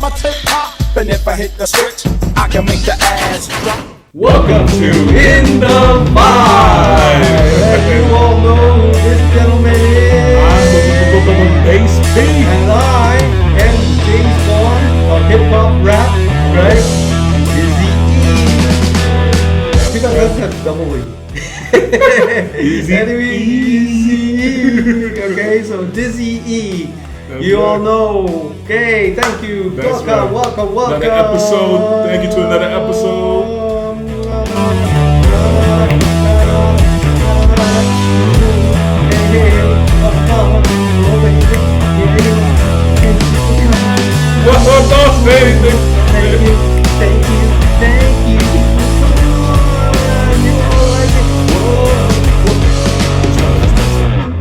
my tip top. And if I hit the switch, I can make the ass drop. Welcome to In the Vibe. As you all know who this gentleman is. I'm Bass B. And I am James Bond of hip hop rap, right? Dizz-E. You guys have double E. Anyway, Easy. Okay, so Dizz-E. You all know. Okay, thank you. That's welcome. Another episode. Thank you to another episode. What's up, boss? Thank you.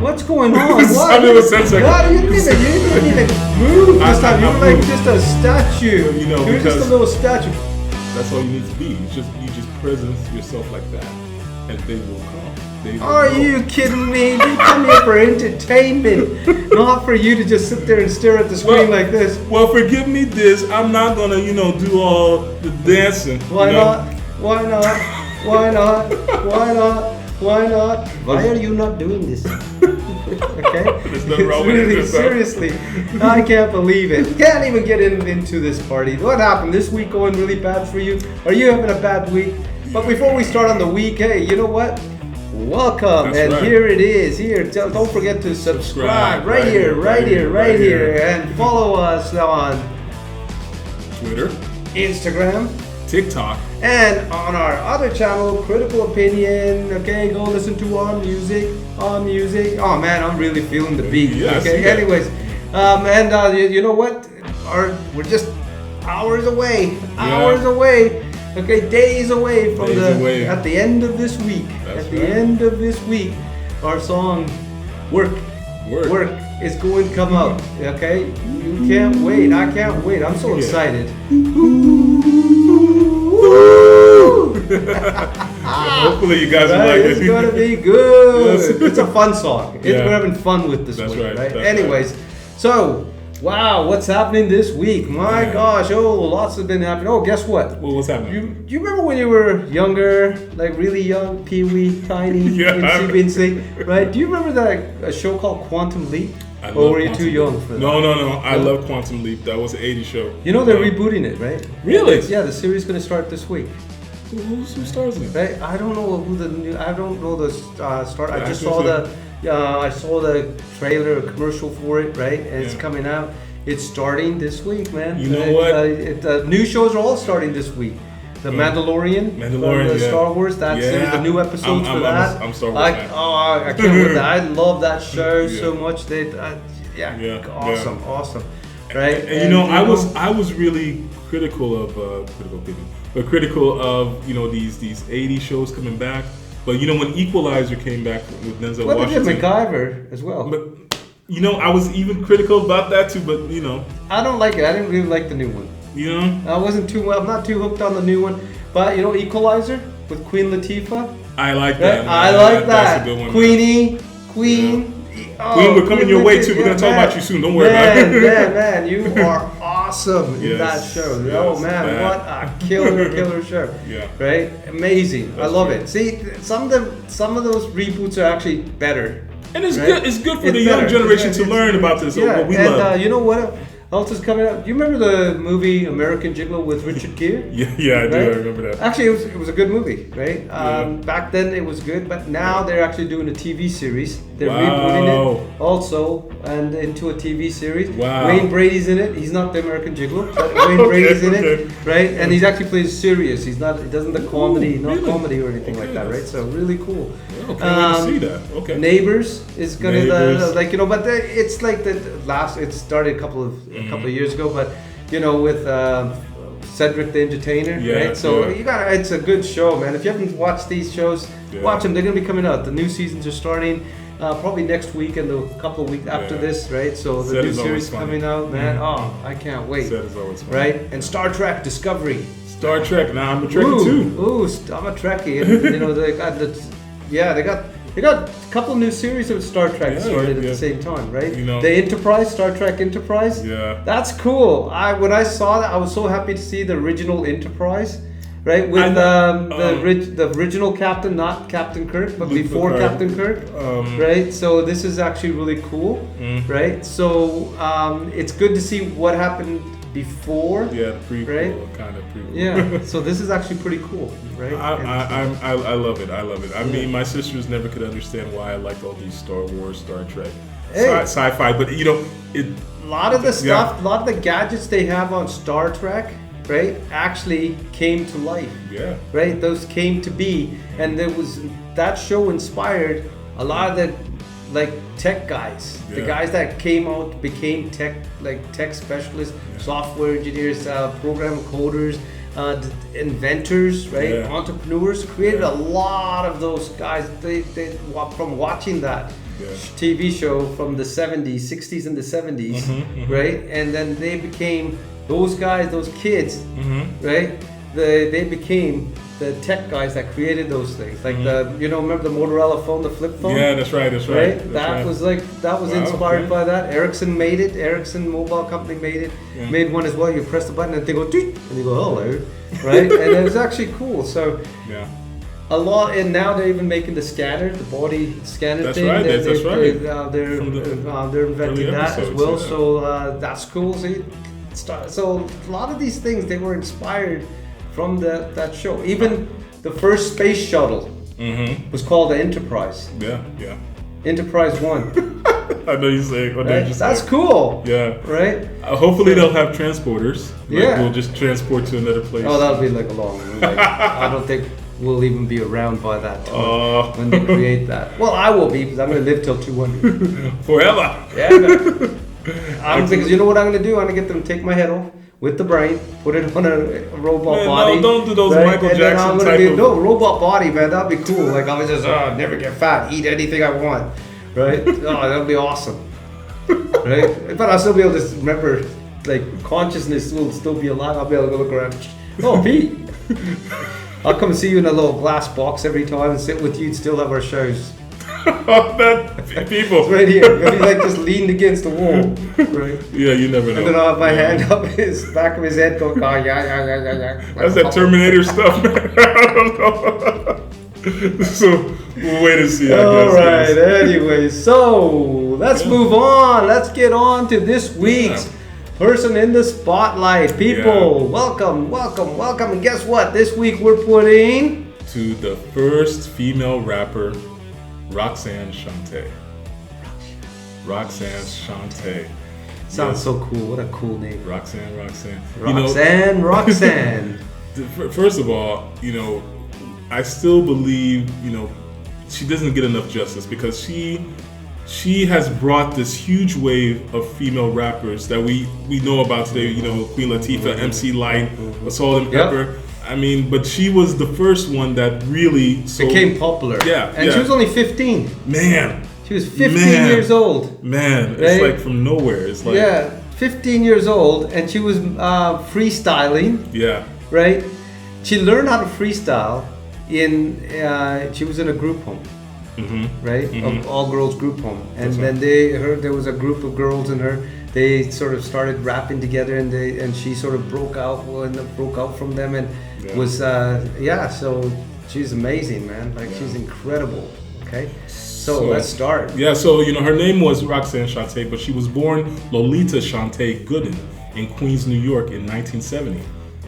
What's going on? What? You didn't even move this time. You were like just a statue. You know, you're just a little statue. That's all you need to be. You just present yourself like that, and they will come. Are you kidding me? You come here for entertainment, not for you to just sit there and stare at the screen like this. Well, forgive me this. I'm not gonna, do all the dancing. Why not? Why not? Why not? Why not? Why not? Why are you not doing this? Okay? There's nothing wrong with really, it. Seriously, I can't believe it. Can't even get into this party. What happened? This week going really bad for you? Are you having a bad week? But before we start on the week, hey, you know what? Welcome, That's and right. Here it is. Here, don't forget to subscribe right here, and follow us on Twitter, Instagram, TikTok, and on our other channel, Critical Opinion. Okay, go listen to our music. Oh man, I'm really feeling the beat. Yes, okay, yeah. anyways, you know what? We're just hours away. Okay, days away from at the end of this week. That's at the right. end of this week, our song Work is going to come out. Okay, you can't wait. I can't wait. I'm so excited. Hopefully you guys will like it. It's gonna be good. Yes. It's a fun song. Yeah. We're having fun with this That's one, right. That's Anyways, so wow, what's happening this week? My gosh, lots has been happening. Oh, guess what? Well, what's happening? Do you remember when you were younger, like really young, pee-wee, tiny, Yeah. incy, right? Do you remember a show called Quantum Leap? Or were you too young for that? No. I love Quantum Leap. That was an 80s show. You know they're rebooting it, right? Really? Yeah, the series is going to start this week. Who stars in it? Right? I don't know the start. I just Actors, saw I saw the trailer, a commercial for it, right? And it's coming out. It's starting this week, man. You know what? New shows are all starting this week. The Mandalorian, from Star Wars. That's the new episodes for that. I'm Star Wars fan. I can't wait. I love that show so much. Awesome, right? And I was really critical of these 80 shows coming back. But when Equalizer came back with Denzel Washington, they did MacGyver as well. But I was even critical about that too. But I don't like it. I didn't really like the new one. I'm not too hooked on the new one. But Equalizer with Queen Latifah. I like that. I like that. That's a good one. Queen. Queen, we're coming your way too. We're gonna talk about you soon. Don't worry about it. Man, you are awesome in that show. Oh man, what a killer show. Yeah. Right? Amazing. I love it. See, some of those reboots are actually better. And it's good. It's good for the young generation to learn about this. Yeah. What we love. You know what else is coming out? Do you remember the movie American Gigolo with Richard Gere? Yeah, I do. I remember that. Actually, it was a good movie, right? Back then it was good, but now they're actually doing a TV series. They're rebooting it also and into a TV series. Wow. Wayne Brady's in it. He's not the American Gigolo, but Wayne Brady's in it, right? And he's actually plays serious. He doesn't the comedy, comedy or anything like that, right? So really cool. Well, can't wait to see that. Okay. Neighbors is gonna but it's like it started a couple of years ago, but with Cedric the Entertainer, right? So it's a good show, man. If you haven't watched these shows, watch them. They're gonna be coming out. The new seasons are starting probably next week and a couple of weeks after this, right? So the new series coming out, man. Oh, I can't wait. That is always fun. Right? And Star Trek Discovery. Star Trek. Now I'm a Trekkie too. I'm a Trekkie, and they got They got a couple new series of Star Trek started at the same time, right? You know, the Enterprise, Star Trek Enterprise. Yeah. That's cool. When I saw that, I was so happy to see the original Enterprise. Right, with the original captain, not Captain Kirk, but before Captain Kirk. Right, so this is actually really cool. Right, so it's good to see what happened before. Yeah, the prequel, right? Kind of prequel. Yeah, so this is actually pretty cool, right? I love it. I love it. I mean, my sisters never could understand why I liked all these Star Wars, Star Trek, sci-fi, but you know, a lot of the stuff, a lot of the gadgets they have on Star Trek, right, actually came to life. Yeah. Right, those came to be, and that show inspired a lot of the tech guys, the guys that came out became tech specialists, software engineers, program coders, inventors, right, entrepreneurs. Created a lot of those guys. They from watching that TV show from the 70s, 60s, and the 70s, right, and then they became. Those guys, those kids, right? They became the tech guys that created those things. Like remember the Motorola phone, the flip phone? Yeah, that's right. That was inspired by that. Ericsson made it. Ericsson Mobile Company made it. Yeah. Made one as well. You press the button and they go, and you go, hello, right? And it was actually cool. So a lot, and now they're even making the scanner, the body scanner thing. Right. That's right. They're inventing that as well. So that's cool. So a lot of these things, they were inspired from that show. Even the first space shuttle was called the Enterprise. Yeah. Enterprise 1. I know you're saying. That's cool. Yeah. Right? Hopefully they'll have transporters. Yeah. We'll just transport to another place. Oh, that'll be like a long one. I don't think we'll even be around by that time when they create that. Well, I will be, because I'm going to live till 200. Forever. Yeah. Because you know what I'm going to do? I'm going to get them to take my head off with the brain, put it on a robot body. No, don't do those Michael Jackson type of... No, robot body, man. That'd be cool. Like, I was just, never get fat, eat anything I want. Right? That'd be awesome. Right? But I'll still be able to remember, consciousness will still be alive. I'll be able to go look around. Oh, Pete. I'll come see you in a little glass box every time and sit with you and still have our shows. People. It's right here. You'll be just leaned against the wall. Right? Yeah, you never know. And then I'll have my hand up his back of his head going, yeah. That's that Terminator stuff, man. I don't know. So, we'll wait and see. Alright, anyway, so let's move on. Let's get on to this week's person in the spotlight. People, welcome. And guess what? This week we're putting to the first female rapper, Roxanne Shante. Roxanne Shante. Sounds so cool. What a cool name. Roxanne. Roxanne. First of all, I still believe, she doesn't get enough justice because she has brought this huge wave of female rappers that we know about today. Queen Latifah, MC Lyte, Salt and Pepper. I mean, but she was the first one that really became popular. Yeah. And she was only 15. Man. She was 15 years old. Man, right? It's like from nowhere. It's like 15 years old, and she was freestyling. Yeah. Right? She learned how to freestyle she was in a group home. Right? An all-girls group home. And then there was a group of girls in her. They sort of started rapping together, and she sort of broke out from them, and was so she's amazing, man. She's incredible. Okay, so let's start. Yeah, so her name was Roxanne Shante, but she was born Lolita Shante Gooden in Queens, New York in 1970.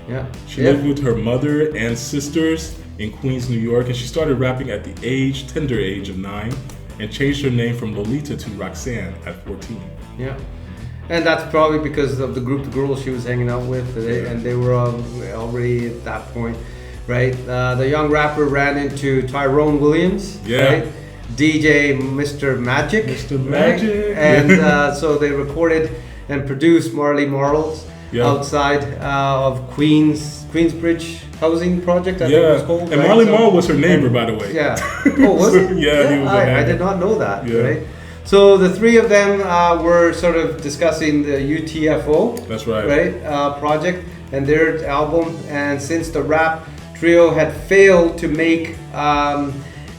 Yeah, she lived with her mother and sisters in Queens, New York, and she started rapping at the tender age of 9, and changed her name from Lolita to Roxanne at 14. Yeah. And that's probably because of the group of girls she was hanging out with, and they were already at that point, right? The young rapper ran into Tyrone Williams, right? DJ Mr. Magic. Magic. And so they recorded and produced Marley Marl's outside of Queensbridge Housing Project, I think it was called. And Marley Marl was her neighbor, by the way. Yeah. Oh, was it? He was I did not know that, right? So the three of them were sort of discussing the U.T.F.O. That's right. Right, project and their album. And since the rap trio had failed to make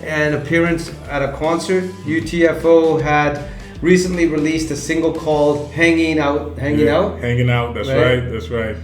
an appearance at a concert. U.T.F.O had recently released a single called Hanging Out. Hanging Out, that's right. That's right.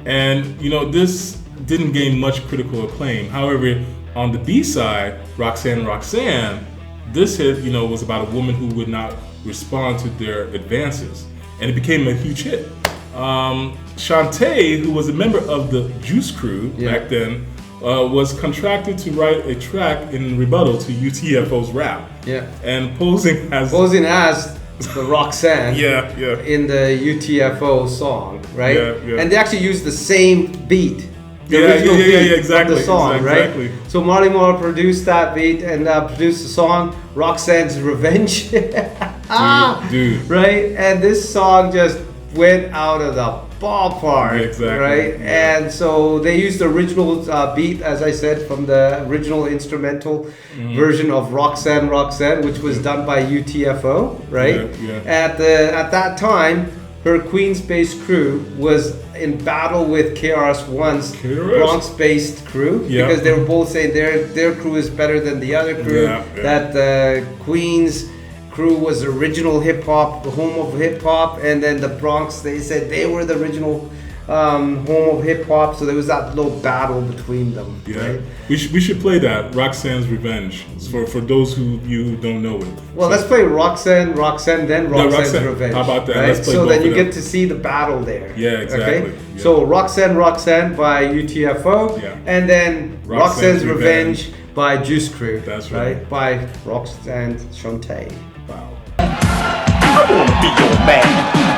And, you know, this didn't gain much critical acclaim. However, on the B-side, Roxanne Roxanne, this hit, you know, was about a woman who would not respond to their advances. And it became a huge hit. Shante, who was a member of the Juice Crew back then, was contracted to write a track in rebuttal to U.T.F.O's rap. Yeah. And posing as the Roxanne in the U.T.F.O song, right? Yeah. And they actually used the same beat. The exactly. Of the song, exactly. Right? So Marley Marl produced that beat and produced the song Roxanne's Revenge. Dude. Right? And this song just went out of the ballpark. Exactly. Right? Yeah. And so they used the original beat, as I said, from the original instrumental version of Roxanne Roxanne, which was done by U.T.F.O. Right? Yeah. At that time, her Queens-based crew was in battle with KRS-One's Bronx-based crew because they were both saying their crew is better than the other crew. That the Queens crew was the original hip-hop, the home of hip-hop, and then the Bronx, they said they were the original home of hip-hop, so there was that little battle between them. Right? We should play that, Roxanne's Revenge, for those who don't know it. Well, let's play Roxanne, then Roxanne's Revenge. How about that? Right? Let's play so both then you of them. get to see the battle there. Yeah, exactly. Okay? Yeah. So Roxanne by U.T.F.O, and then Roxanne's Revenge by Juice Crew. That's right. By Roxanne Shante. Wow. I wanna be your man.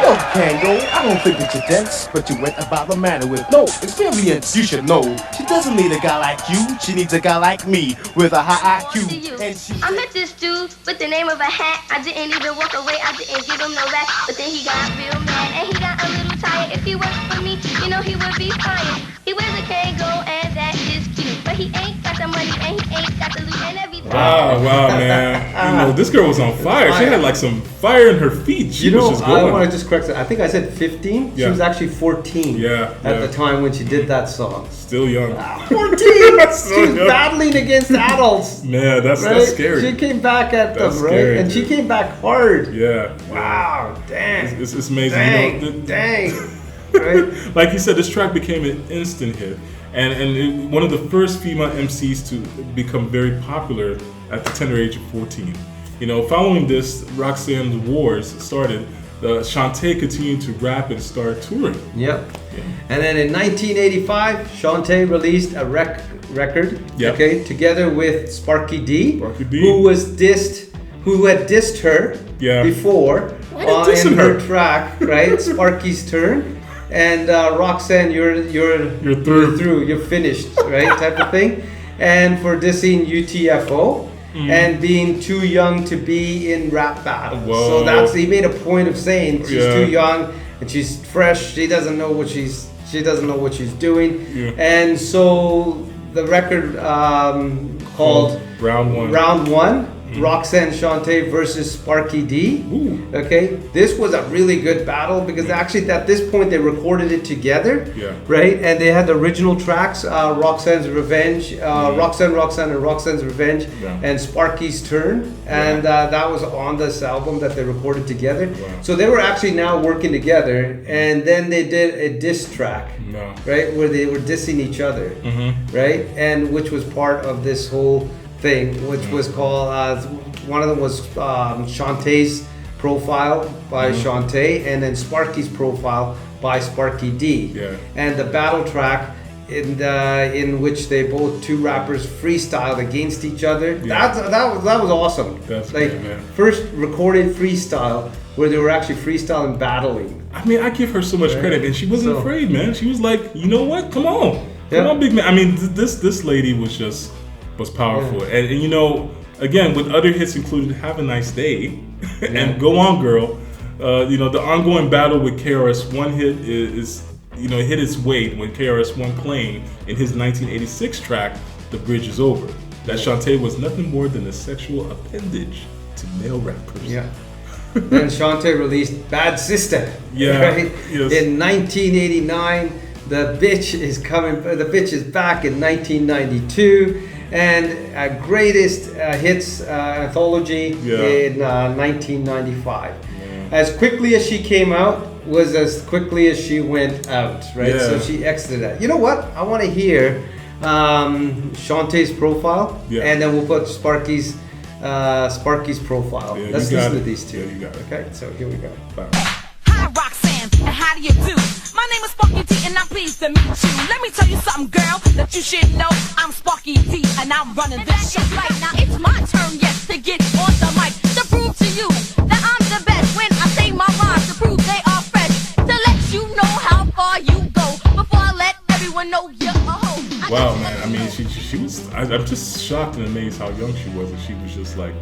No, Kango, I don't think that you're dense, but you went about the matter with no experience. You should know, she doesn't need a guy like you. She needs a guy like me with a high IQ. And she I met this dude with the name of a hat. I didn't even walk away. I didn't give him no rap. But then he got real mad and he got a little tired. If he worked for me, you know he would be fired. He wears a Kango and that is cute, but he ain't got the money and he ain't got the loot and everything. Wow, man. You know, this girl was on fire. She had like some fire in her feet. She was just going. I want to just correct that. I think I said 15. She was actually 14 at the time when she did that song. Still young. 14! She was battling against adults. Man, that's scary. She came back at them, right? Scary, and she came back hard. Yeah. Wow, dang. It's amazing. Dang. Right? Like you said, this track became an instant hit. And one of the first female MCs to become very popular at the tender age of 14. You know, following this, Roxanne Wars started. Shante continued to rap and start touring. Yep. And then in 1985, Shante released a record, okay, together with Sparky D, who had dissed her before in her track, right? Sparky's Turn. And Roxanne, you're through, you're finished, right? Type of thing. And for dissing U.T.F.O. And being too young to be in rap battles. Whoa. So he made a point of saying she's too young and she's fresh. She doesn't know what she's doing. Yeah. And so the record called Round One. Roxanne Shante versus Sparky D. Ooh. Okay, this was a really good battle because actually at this point they recorded it together, right? And they had the original tracks, Roxanne's Revenge, Roxanne and Roxanne's Revenge, and Sparky's Turn, and that was on this album that they recorded together. Wow. So they were actually now working together, and then they did a diss track, right, where they were dissing each other, right, and which was part of this whole thing, which was called one of them was Shantae's Profile by Shante, and then Sparky's Profile by Sparky D. And the battle track in which they two rappers freestyled against each other. That was awesome. That's like great, man. First recorded freestyle where they were actually freestyling battling. I mean, I give her so much credit, and she wasn't afraid, man. She was like, you know what? Come on, big man. I mean, this lady was powerful, and you know, again, with other hits included "Have a Nice Day" and "Go On Girl." You know, the ongoing battle with KRS-One hit its weight when KRS-One claimed in his 1986 track "The Bridge Is Over" that Shante was nothing more than a sexual appendage to male rappers. Yeah. Then Shante released "Bad Sister." Right? Yes. In 1989. The bitch is back in 1992. and greatest hits anthology in 1995. As quickly as she came out was as quickly as she went out, right? Yeah. So she exited that. You know what? I want to hear Shantae's profile, and then we'll put Sparky's profile. Yeah, Let's listen to these two. Yeah, you got it. Okay, so here we go. Bye. Hi, Roxanne, and how do you do? My name is Sparky T, and I'm pleased to meet you. Let me tell you something, girl, that you should know. I'm Sparky T, and I'm running this shit right now. It's my turn, yes, to get on the mic to prove to you that I'm the best. When I say my rhymes to prove they are fresh, to let you know how far you go before I let everyone know you're a hoe. Wow, man. I mean, she was. I'm just shocked and amazed how young she was, and she was just like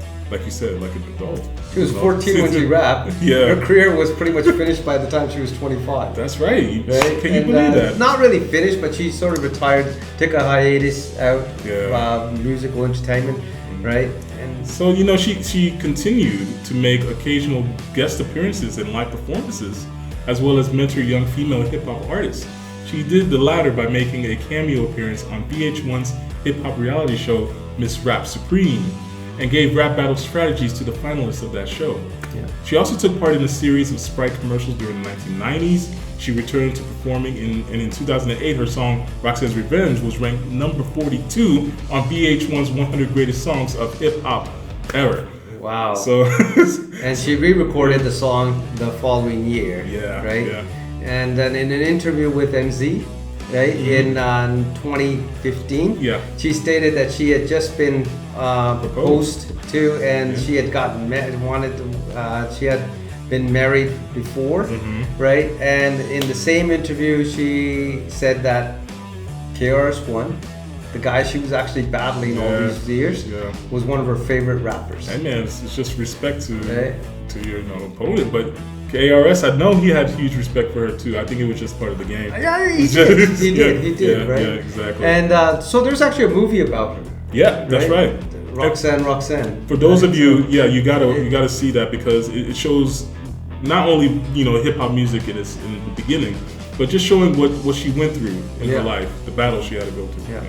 you said, like an adult. She was 14 when she rapped. Yeah. Her career was pretty much finished by the time she was 25. That's right. Right? Can you believe that? Not really finished, but she sort of retired, took a hiatus out of musical entertainment, right? And so she continued to make occasional guest appearances and live performances, as well as mentor young female hip hop artists. She did the latter by making a cameo appearance on VH1's hip hop reality show Miss Rap Supreme, and gave rap battle strategies to the finalists of that show. Yeah. She also took part in a series of Sprite commercials during the 1990s. She returned to performing in 2008, her song Roxanne's Revenge was ranked number 42 on VH1's 100 Greatest Songs of Hip Hop Era. wow. So, And she re-recorded the song the following year. Yeah, Right? yeah. And then in an interview with MZ, right, in 2015, she stated that she had just been proposed to, and she had gotten she had been married before, right? And in the same interview, she said that KRS-One, the guy she was actually battling all these years, was one of her favorite rappers. Hey man, it's just respect to your opponent, but KRS, I know he had huge respect for her too. I think it was just part of the game. Yeah, he did, right? Yeah, exactly. And so there's actually a movie about her. Yeah, that's right. Roxanne. For those of you, you gotta see that, because it shows not only hip hop music in the beginning, but just showing what she went through in her life, the battle she had to go through. Yeah.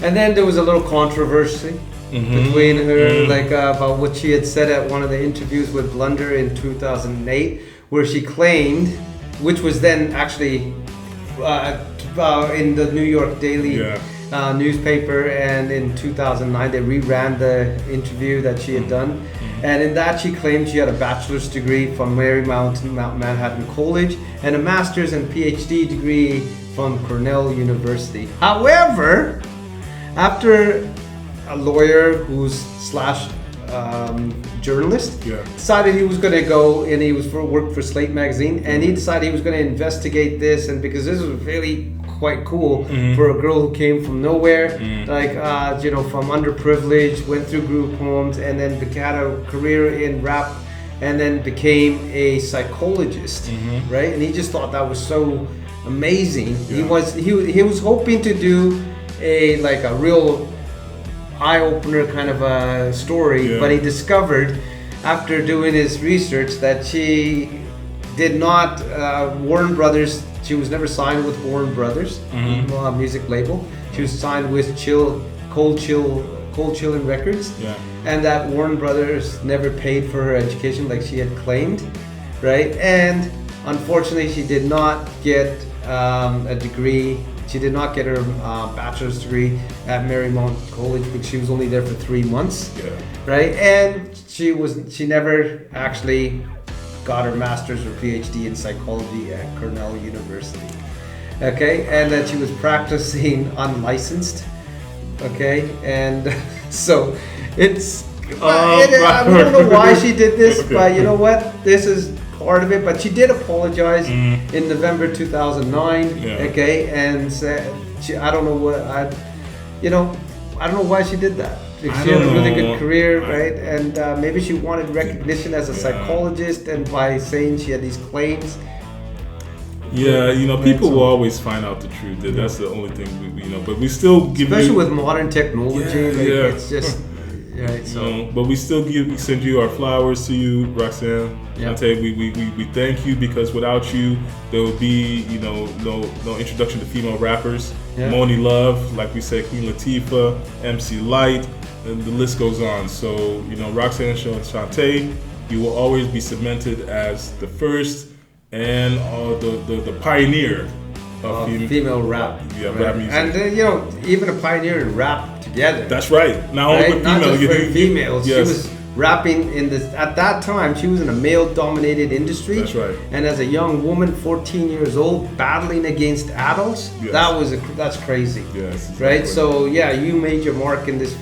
And then there was a little controversy between her, about what she had said at one of the interviews with Blunder in 2008, where she claimed, which was then actually in the New York Daily newspaper, and in 2009 they reran the interview that she had done, and in that she claimed she had a bachelor's degree from Marymount Manhattan College and a master's and PhD degree from Cornell University. However, after a lawyer who's / journalist decided he was going to go, and he was work for Slate magazine, and he decided he was going to investigate this, and because this was really quite cool for a girl who came from nowhere, from underprivileged, went through group homes, and then had a career in rap, and then became a psychologist, right? And he just thought that was so amazing. He was hoping to do a real eye-opener kind of a story, but he discovered after doing his research that she did not Warner Brothers. She was never signed with Warner Brothers music label. She was signed with Cold Chillin' Records, and that Warner Brothers never paid for her education like she had claimed, right? And unfortunately, she did not get a degree. She did not get her bachelor's degree at Marymount College because she was only there for 3 months, right? And she never actually got her master's or PhD in psychology at Cornell University. Okay, and that she was practicing unlicensed. Okay, and so it's I don't know why she did this, but you know what? This is part of it. But she did apologize in November 2009. Okay, and said I don't know why she did that. She had a really good career, right? And maybe she wanted recognition as a psychologist, and by saying she had these claims. People will always find out the truth. That's the only thing but we still give especially with modern technology. It's just but we still send you our flowers to you, Roxanne. Shante, we thank you, because without you there would be no introduction to female rappers Moni Love, like we said, Queen Latifah, MC Light, and the list goes on. So, Roxanne Shante, you will always be cemented as the first and the pioneer of female rap. Rap music. And even a pioneer in rap together. That's right. Not only with Not just for females. Yes. She was rapping at that time, she was in a male-dominated industry. That's right. And as a young woman, 14 years old, battling against adults, that's crazy. Yes. Exactly. Right? So you made your mark in this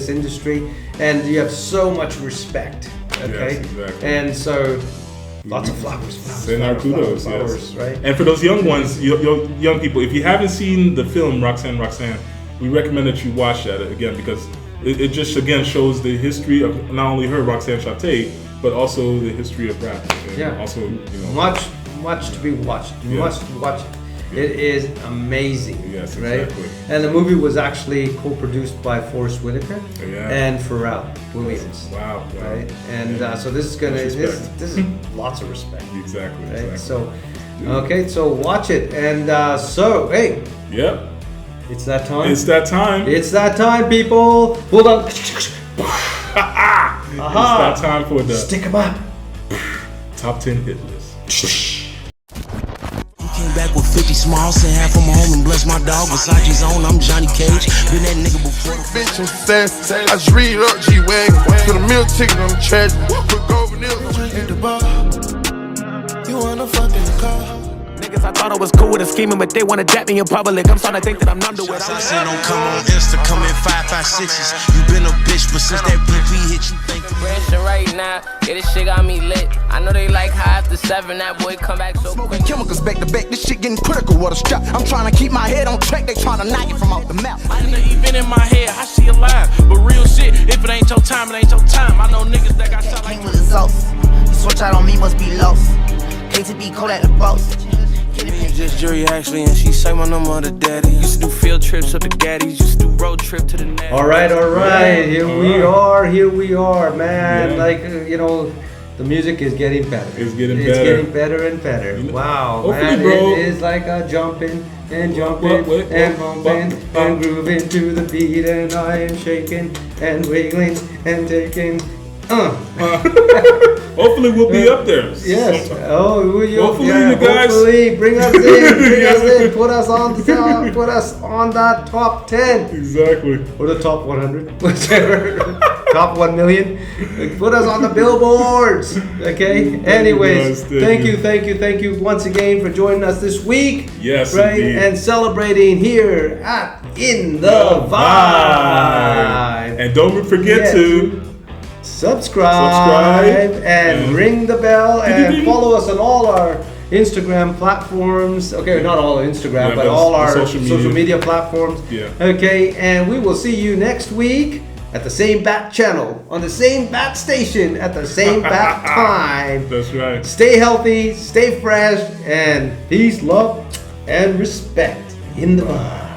industry, and you have so much respect. Okay. Yes, exactly. And so lots of flowers. Send our kudos, yes. Right? And for those young ones, young people, if you haven't seen the film Roxanne Roxanne, we recommend that you watch that again, because it just again shows the history of not only her, Roxanne Shante, but also the history of rap. And also, much to be watched. You Yes. must watch it. It is amazing. Yes, right? exactly. And the movie was actually co-produced by Forrest Whitaker Yeah. and Pharrell Williams. Wow. Right? And so this is this is lots of respect. Exactly. Right? Exactly. So watch it. And hey. Yep. It's that time. It's that time. It's that time, people. Hold on. It's that time for the Stick 'em up. top 10 hit list. Came back with 50 smalls, sent half of my home and bless my dog. Versace's on, I'm Johnny Cage. Been that nigga before. Bitch and sass, I just read up G-Wagon. Put a meal ticket on the trash. Put gold vanilla. At the bar, you wanna fuck in the car. Niggas, I thought I was cool with a scheming, but they wanna dap me in public. I'm starting to think that I'm numb to it. I said don't come on Insta, come in 556s. You been a bitch, but since that BP hit, you think Pressure right now, this shit got me lit. I know they like high after 7, that boy come back so quick. Chemicals back to back, this shit getting critical with a strap. I'm trying to keep my head on track, they trying to knock it from off the map. I in the event in my head, I see a line. But real shit, if it ain't your time, it ain't your time. I know niggas that got shot like Came with the sauce. You switch out on me, must be lost. Hate to be cold at the boss. just jury actually, and she say my number to daddy. Used to do field trips up to Gaddy's, used to do road trip to the net. All right, here we are, man. Like the music is getting better. It's getting better and better. Wow, man, bro. it is like a jumping and bumping and grooving to the beat, and I am shaking and wiggling and taking. Hopefully we'll be up there. Yes. Sometime. Hopefully you guys. Hopefully, bring us in. Put us on that top 10. Exactly. Or the top 100, whichever. Top 1 million. Put us on the billboards. Okay. Anyways, thank you once again for joining us this week. Yes, right, indeed. and celebrating here at In the Vibe. And don't forget to subscribe and ring the bell and follow us on all our Instagram platforms. Okay, not all Instagram, but all our social media platforms. Yeah. Okay, and we will see you next week at the same bat channel, on the same bat station, at the same bat time. That's right. Stay healthy, stay fresh, and peace, love, and respect in the vibe.